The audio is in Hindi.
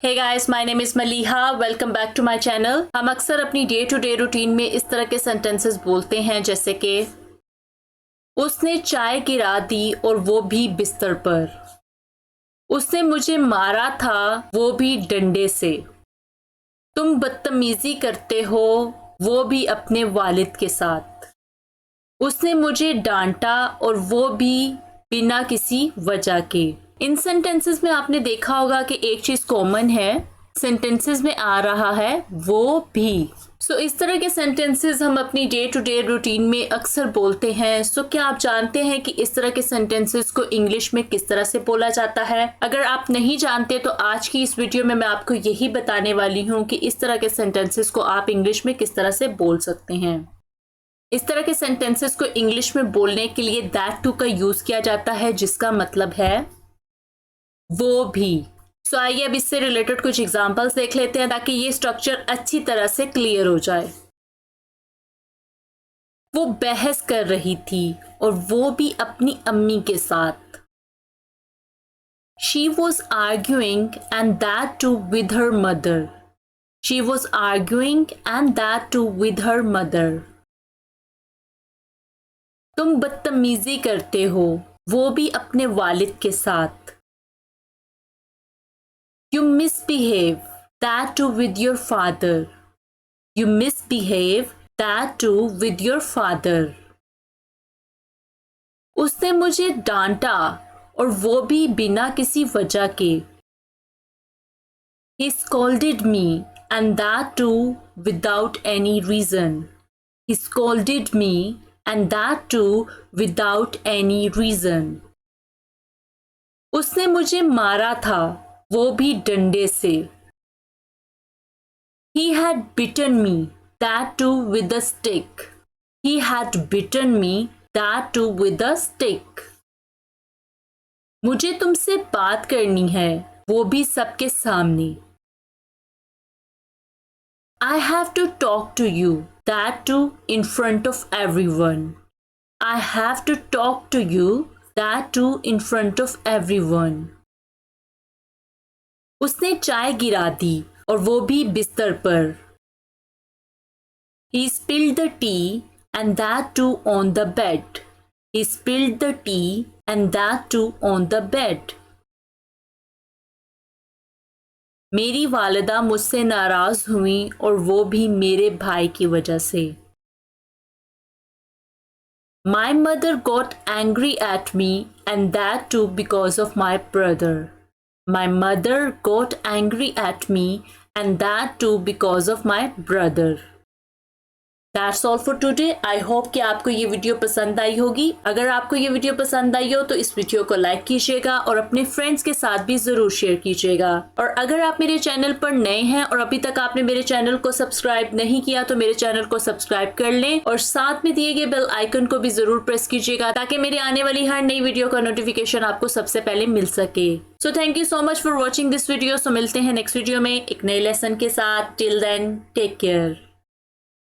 Hey guys, my name is Maliha. Welcome back to my channel. हम अक्सर अपनी डे टू डे रूटीन में इस तरह के सेंटेंसेस बोलते हैं जैसे कि उसने चाय गिरा दी और वो भी बिस्तर पर। उसने मुझे मारा था वो भी डंडे से। तुम बदतमीजी करते हो वो भी अपने वालिद के साथ। उसने मुझे डांटा और वो भी बिना किसी वजह के। इन सेंटेंसेस में आपने देखा होगा कि एक चीज कॉमन है, सेंटेंसेस में आ रहा है वो भी। इस तरह के सेंटेंसेस हम अपनी डे टू डे रूटीन में अक्सर बोलते हैं। क्या आप जानते हैं कि इस तरह के सेंटेंसेस को इंग्लिश में किस तरह से बोला जाता है? अगर आप नहीं जानते तो आज की इस वीडियो में मैं आपको यही बताने वाली हूँ कि इस तरह के सेंटेंसेस को आप इंग्लिश में किस तरह से बोल सकते हैं। इस तरह के सेंटेंसेस को इंग्लिश में बोलने के लिए दैट टू का यूज किया जाता है, जिसका मतलब है वो भी। आइए अब इससे रिलेटेड कुछ एग्जांपल्स देख लेते हैं ताकि ये स्ट्रक्चर अच्छी तरह से क्लियर हो जाए। वो बहस कर रही थी और वो भी अपनी अम्मी के साथ। She was arguing and that too with her mother. She was arguing and that too with her mother. तुम बदतमीजी करते हो वो भी अपने वालिद के साथ। You misbehave, that too with your father. You misbehave, that too with your father. उसने मुझे डांटा और वो भी बिना किसी वजह के। He scolded me and that too without any reason. He scolded me and that too without any reason. उसने मुझे मारा था वो भी डंडे से। He had bitten me, that too with a stick. He had bitten me, that too with a stick. मुझे तुमसे बात करनी है वो भी सबके सामने। I have to talk to you, that too in front of everyone. I have to talk to you, that too in front of everyone. उसने चाय गिरा दी और वो भी बिस्तर पर। He spilled the tea and that too on the bed. He spilled the tea and that too on the bed. मेरी वालिदा मुझसे नाराज हुई और वो भी मेरे भाई की वजह से। My mother got angry at me and that too because of my brother. My mother got angry at me and that too because of my brother. That's all for today. I hope कि आपको ये वीडियो पसंद आई होगी। अगर आपको ये वीडियो पसंद आई हो तो इस वीडियो को लाइक कीजिएगा और अपने फ्रेंड्स के साथ भी जरूर शेयर कीजिएगा। और अगर आप मेरे चैनल पर नए हैं और अभी तक आपने मेरे चैनल को सब्सक्राइब नहीं किया तो मेरे चैनल को सब्सक्राइब कर लें और साथ में दिए गए बेल आइकन को भी जरूर प्रेस कीजिएगा ताकि मेरे आने वाली हर नई वीडियो का नोटिफिकेशन आपको सबसे पहले मिल सके। Thank you so much for watching this video. मिलते हैं नेक्स्ट वीडियो में एक नए लेसन के साथ। Till then take care.